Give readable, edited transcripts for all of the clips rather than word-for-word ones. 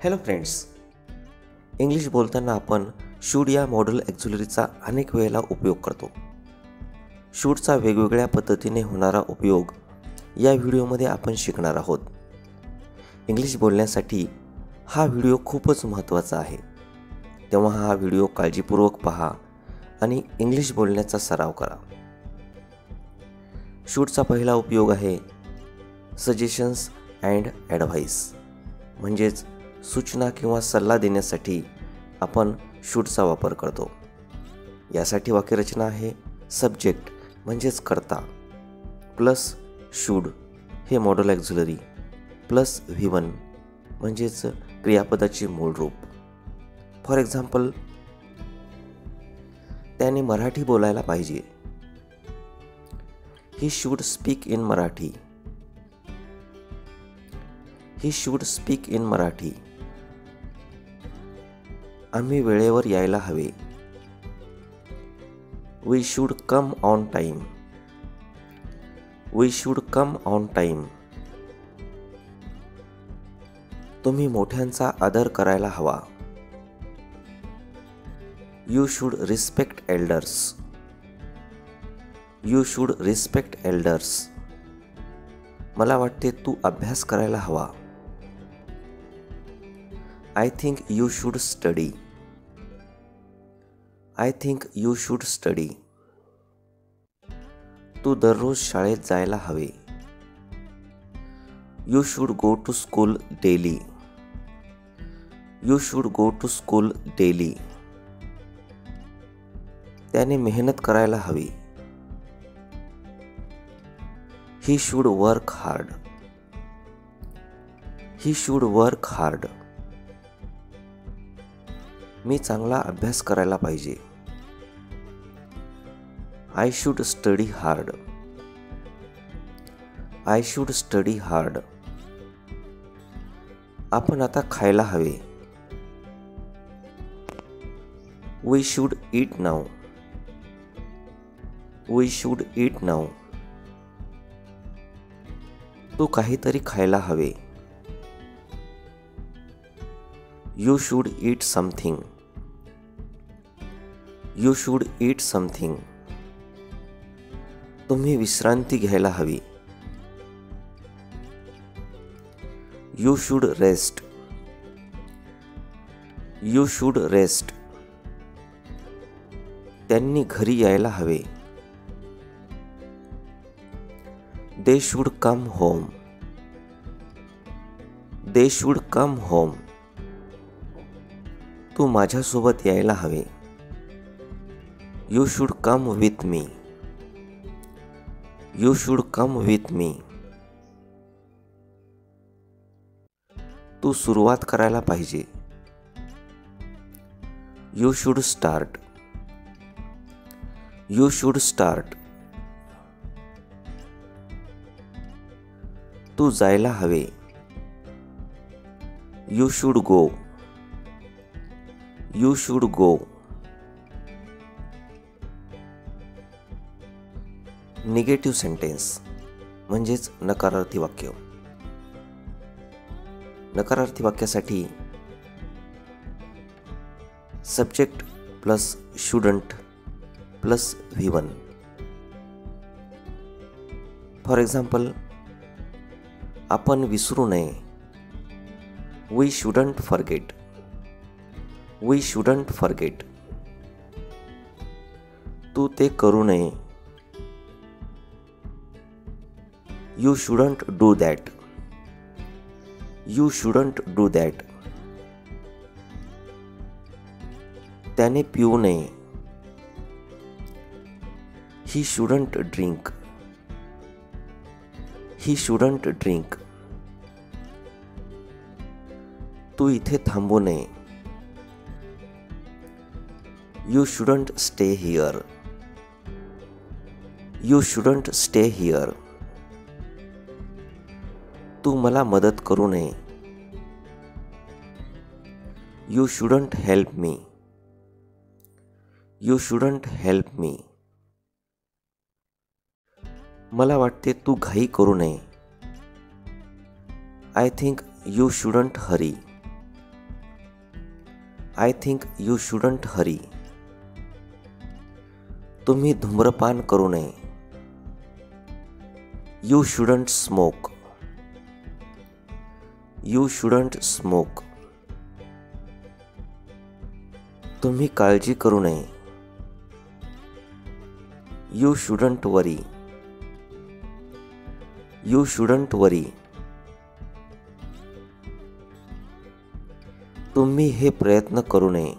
Hello friends, English बोलताना आपण should या मॉड्यूल ॲक्झिलरीचा अनेक वेळेला उपयोग करतो. शूडचा वेगवेगळ्या पद्धतीने होणारा उपयोग या व्हिडिओमध्ये आपण शिकणार आहोत. इंग्लिश बोलण्यासाठी हा व्हिडिओ खूपच महत्त्वाचा आहे, तेव्हा हा व्हिडिओ काळजीपूर्वक पहा आणि इंग्लिश बोलण्याचा सराव करा. शूडचा पहिला उपयोग आहे सजेशन्स अँड ॲडव्हाइस, म्हणजेच सूचना किंवा सल्ला देण्यासाठी आपण शूडचा वापर करतो. यासाठी वाक्यरचना आहे सब्जेक्ट म्हणजेच कर्ता प्लस शूड हे मॉड्यूल ॲक्झिलरी प्लस V1 म्हणजेच क्रियापदाचे मूळ रूप. फॉर एक्झाम्पल, त्याने मराठी बोलायला पाहिजे. He should speak in Marathi. He should speak in Marathi. आम्ही वेळेवर यायला हवे. We should come on time. We should come on time. तुम्ही मोठ्यांचा आदर करायला हवा. You should respect elders. You should respect elders. मला वाटते तू अभ्यास करायला हवा. I think you should study. I think you should study. तू दररोज शाळेत जायला हवे. You should go to school daily. You should go to school daily. त्याने मेहनत करायला हवी. He should work hard. He should work hard. मी चांगला अभ्यास करायला पाहिजे. I should study hard. I should study hard. आपण आता खायला हवे. We should eat now. We should eat now. तू काहीतरी खायला हवे. You should eat something. You should eat something. तुम्ही विश्रांती घ्यायला हवी. You should rest. You should rest. त्यांनी घरी यायला हवे. They should come home. They should come home. तू माझ्यासोबत यायला हवे. You should come with me. You should come with me. तू सुरुवात करायला पाहिजे. You should start. You should start. तू जायला हवे. You should go. You should go. Negative sentence म्हणजेच नकारार्थी वाक्य. नकारार्थी वाक्यासाठी subject plus shouldn't plus V1. For example, आपण विसरू नये. We shouldn't forget. We shouldn't forget. तू ते करू नये. You shouldn't do that. You shouldn't do that. त्याने पिऊ नये. ही शूडंट ड्रिंक. ही शूडंट ड्रिंक. तू इथे थांबू नये. You shouldn't stay here. You shouldn't stay here. तू मला मदत करू नये. You shouldn't help me. You shouldn't help me. मला वाटते तू घाई करू नये. I think you shouldn't hurry. I think you shouldn't hurry. तुम्ही धूम्रपान करू नये. You shouldn't smoke. You shouldn't smoke. तुम्ही काळजी करू नये. You shouldn't worry. You shouldn't worry. तुम्ही हे प्रयत्न करू नये.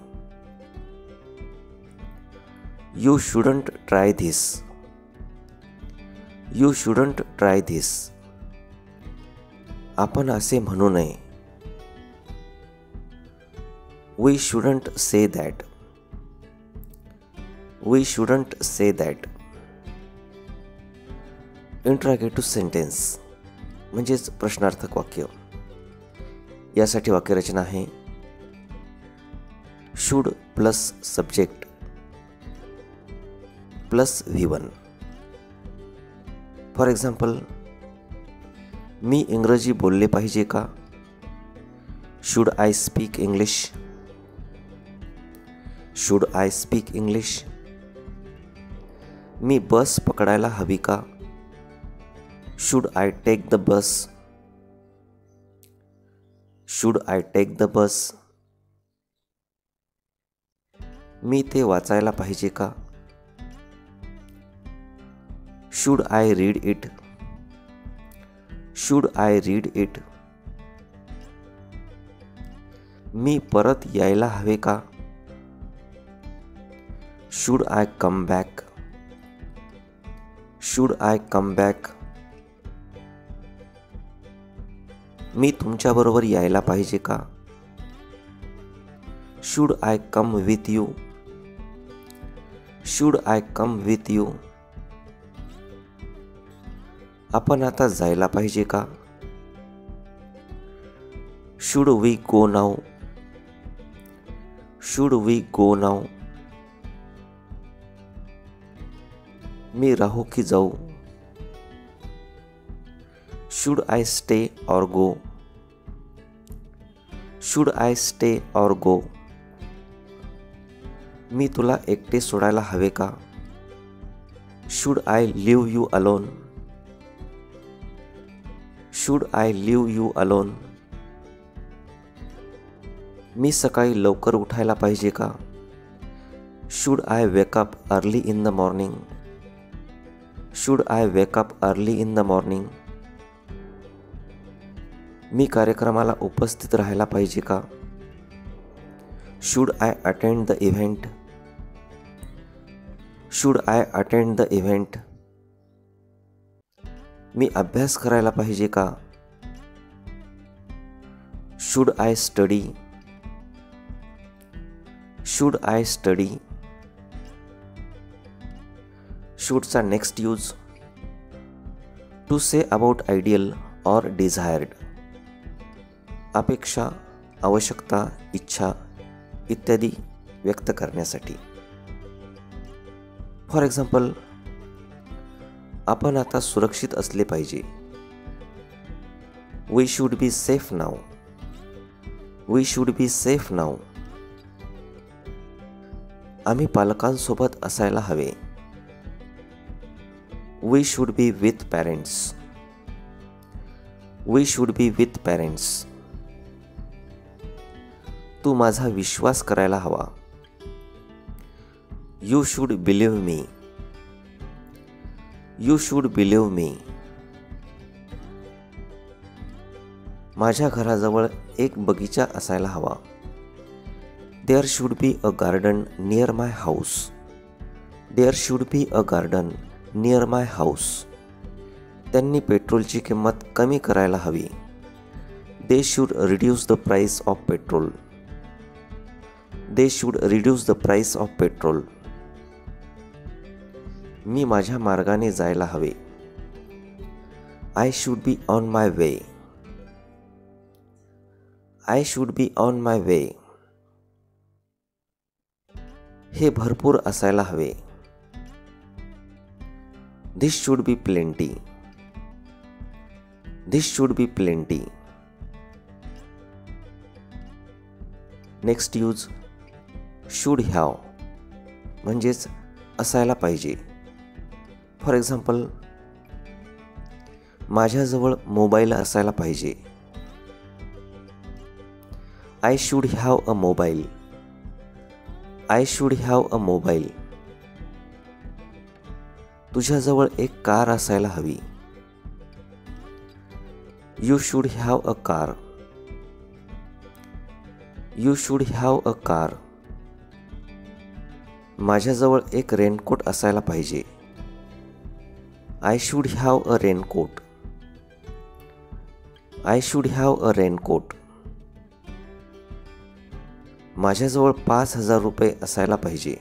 You shouldn't try this. You shouldn't try this. आपण असे म्हणू नये. We shouldn't say that. We shouldn't say that. Interrogative sentence म्हणजेच प्रश्नार्थक वाक्य. यासाठी वाक्यरचना आहे should plus subject plus V1. For example, मी इंग्रजी बोलले पाहिजे का? Should I speak English. Should I speak English. मी बस पकडायला हवी का? Should I take the bus. Should I take the bus. मी ते वाचायला पाहिजे का? Should I read it. Should I read it. मी परत यायला हवे का? Should I come back. Should I come back. मी तुमच्याबरोबर यायला पाहिजे का? Should I come with you. Should I come with you. आपण आता जायला पाहिजे का? Should we go now. Should we go now. मी राहू की जाऊ? शुड आय स्टे और गो. शुड आय स्टे और गो. मी तुला एकटे सोडायला हवे का? Should I leave you alone. Should I leave you alone. मी सकाळी लवकर उठायला पाहिजे का? Should I wake up early in the morning. Should I wake up early in the morning. मी कार्यक्रमाला उपस्थित राहायला पाहिजे का? Should I attend the event. Should I attend the event. मी अभ्यास करायला पाहिजे का? Should I study. Should I study. शूडचा next use to say about ideal और डिझायर्ड. अपेक्षा, आवश्यकता, इच्छा इत्यादी व्यक्त करण्यासाठी. फॉर एक्झाम्पल, आपण आता सुरक्षित असले पाहिजे. We should be safe now. We should be safe now. आम्ही पालकांसोबत असायला हवे. We should be with parents. We should be with parents. तू माझा विश्वास करायला हवा. You should believe me. You should believe me. माझ्या घराजवळ एक बगीचा असायला हवा. There should be a garden near my house. There should be a garden near my house. त्यांनी पेट्रोलची किंमत कमी करायला हवी. दे should reduce the price of petrol. They should reduce the price of petrol. मी माझ्या मार्गाने जायला हवे. I should be on my way. I should be on my way. हे भरपूर असायला हवे. This should be plenty. This should be plenty. Next use should have म्हणजेच असायला पाहिजे. फॉर एक्झाम्पल, माझ्याजवळ मोबाईल असायला पाहिजे. I should have a mobile. I should have a mobile. तुझ्याजवळ एक कार असायला हवी. You should have a car. You should have a car. माझ्याजवळ एक रेनकोट असायला पाहिजे. I should have a raincoat. I should have a raincoat. माझ्याजवळ 5,000 रुपये असायला पाहिजे.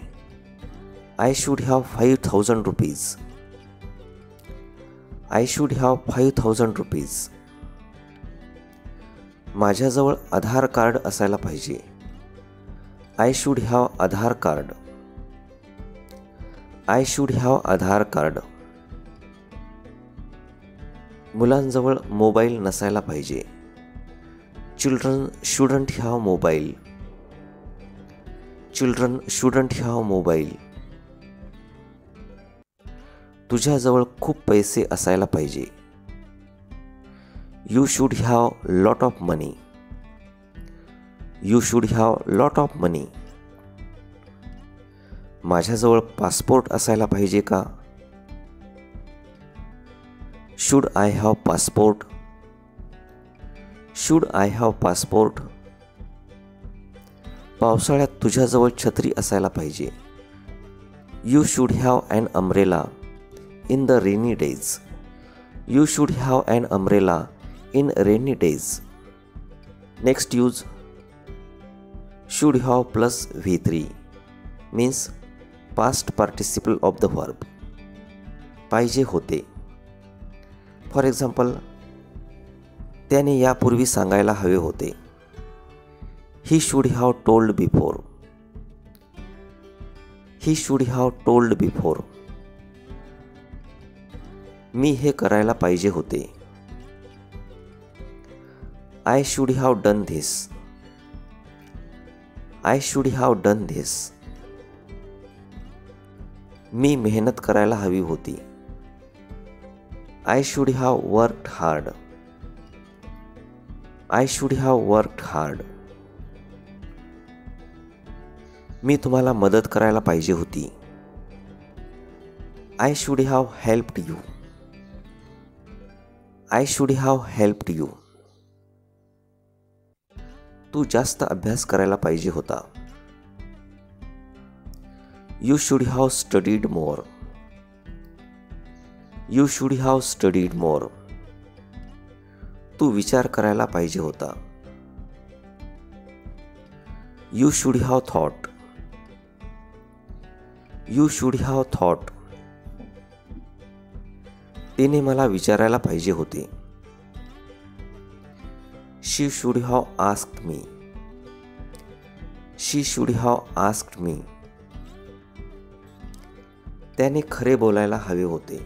I should have 5,000 rupees. I should have 5,000 rupees. माझ्याजवळ आधार कार्ड असायला पाहिजे. I should have Aadhaar card. I should have Aadhaar card. मुलांजवळ मोबाईल नसायला पाहिजे. Children shouldn't have mobile. Children shouldn't have mobile. तुझ्याजवळ खूप पैसे असायला पाहिजे. You should have lot of money. You should have lot of money. माझ्याजवळ पासपोर्ट असायला पाहिजे का? Should I have passport. Should I have passport. पावसाळ्यात तुझ्याजवळ छत्री असायला पाहिजे. You should have an umbrella in the rainy days. You should have an umbrella in rainy days. Next use should have plus V3 means past participle of the verb. पाहिजे होते. For example, त्याने यापूर्वी सांगायला हवे होते. He should have told before. He should have told before. मी हे करायला पाहिजे होते. I should have done this. I should have done this. मी मेहनत करायला हवी होती. I should have worked hard. I should have worked hard. मी तुम्हाला मदत करायला पाहिजे होती. I should have helped you. I should have helped you. तू जास्त अभ्यास करायला पाहिजे होता. You should have studied more. You should have studied more. तू विचार करायला पाहिजे होता. You should have thought. You should have thought. तिने मला विचारायला पाहिजे होते. She should have asked me. She should have asked me. त्याने खरे बोलायला हवे होते.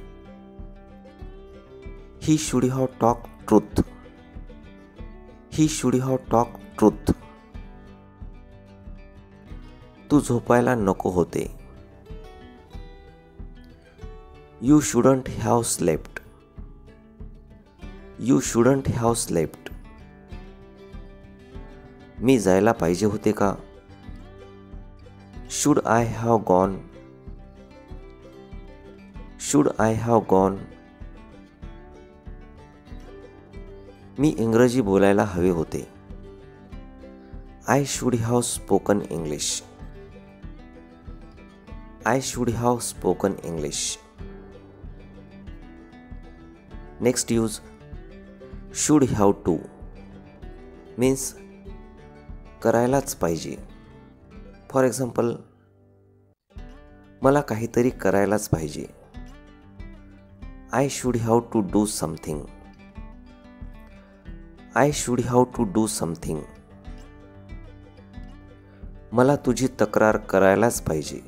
He should have talk truth. He should have talk truth. तू झोपायला नको होते. You shouldn't have slept. You shouldn't have slept. मी जायला पाहिजे होते का? Should I have gone. Should I have gone. मी इंग्रजी बोलायला हवे होते. I should have spoken English. I should have spoken English. Next use should have to means करायलाच पाहिजे. फॉर एक्झाम्पल, मला काहीतरी करायलाच पाहिजे. I should have to do something. I should have to do something. मला तुझी तक्रार करायलाच पाहिजे.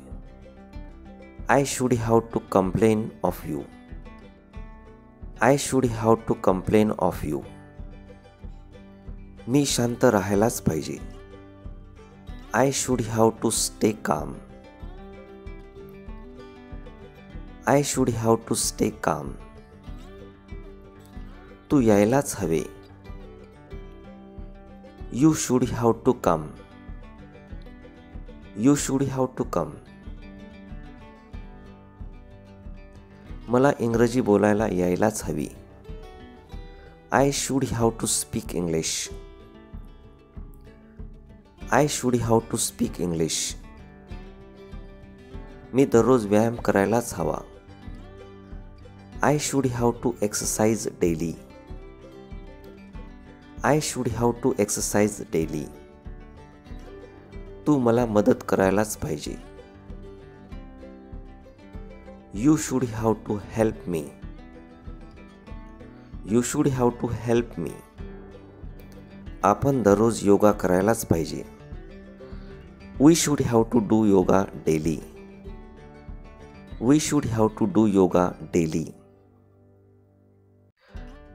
I should have to complain of you. I should have to complain of you. मी शांत राहायलाच पाहिजे. I should have to stay calm. I should have to stay calm. तू यायलाच हवे. You should have to come. You should have to come. मला इंग्रजी बोलायला यायलाच हवी. I should have to speak English. I should have to speak English. मी दररोज व्यायाम करायलाच हवा. I should have to exercise daily. I should have to exercise daily. तू मला मदत करायलाच पाहिजे. You should have to help me. You should have to help me. आपण दररोज योगा करायलाच पाहिजे. We should have to do yoga daily. We should have to do yoga daily.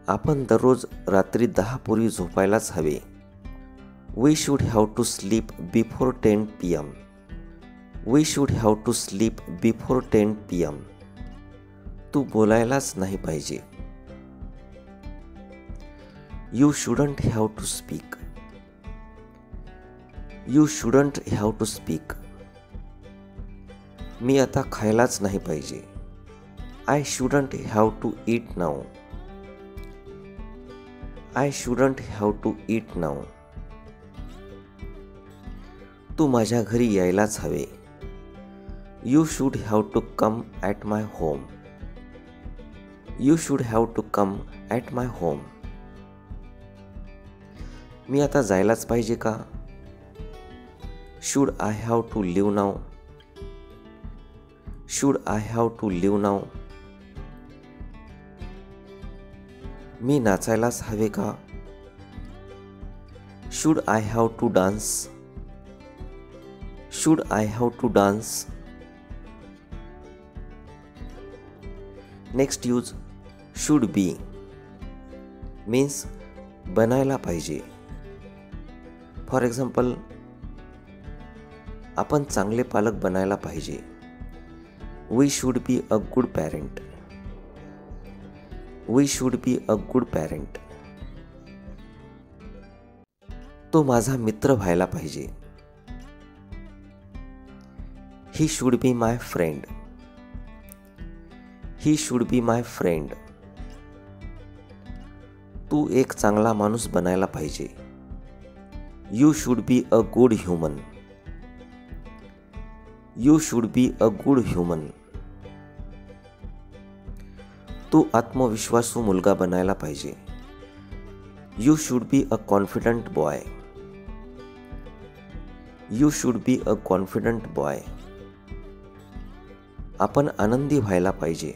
आपण दररोज रात्री 10 पूर्वी झोपायलाच हवे. We should have to sleep before 10 p.m. We should have to sleep before 10 p.m. तू बोलायलाच नाही पाहिजे. You shouldn't have to speak. You shouldn't have to speak. मी आता खायलाच नाही पाहिजे. I shouldn't have to eat now. I shouldn't have to eat now. तू माझ्या घरी यायलाच हवे. You should have to come at my home. You should have to come at my home. मी आता जायलाच पाहिजे का? Should I have to leave now? Should I have to leave now? मी नाचायलाच हवे का? Should I have to dance? Should I have to dance? Next use should be means बनायला पाहिजे. For example आपण चांगले पालक बनायला पाहिजे. We should be a good parent. We should be a good parent. तो माझा मित्र व्हायला पाहिजे. He should be my friend. He should be my friend. तू एक चांगला माणूस बनायला पाहिजे. You should be a good human. You should be a good human. तू आत्मविश्वासू मुलगा बनायला पाहिजे. You should be a confident boy. You should be a confident boy. आपण आनंदी व्हायला पाहिजे.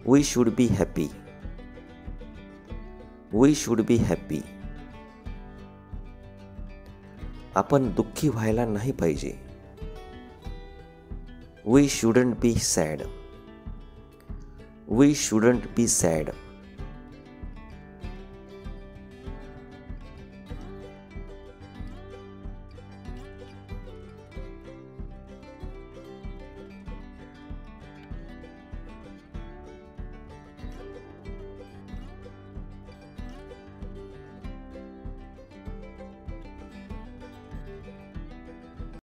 We should be happy. We should be happy. आपण दुःखी व्हायला नाही पाहिजे. We shouldn't be sad. We shouldn't be sad.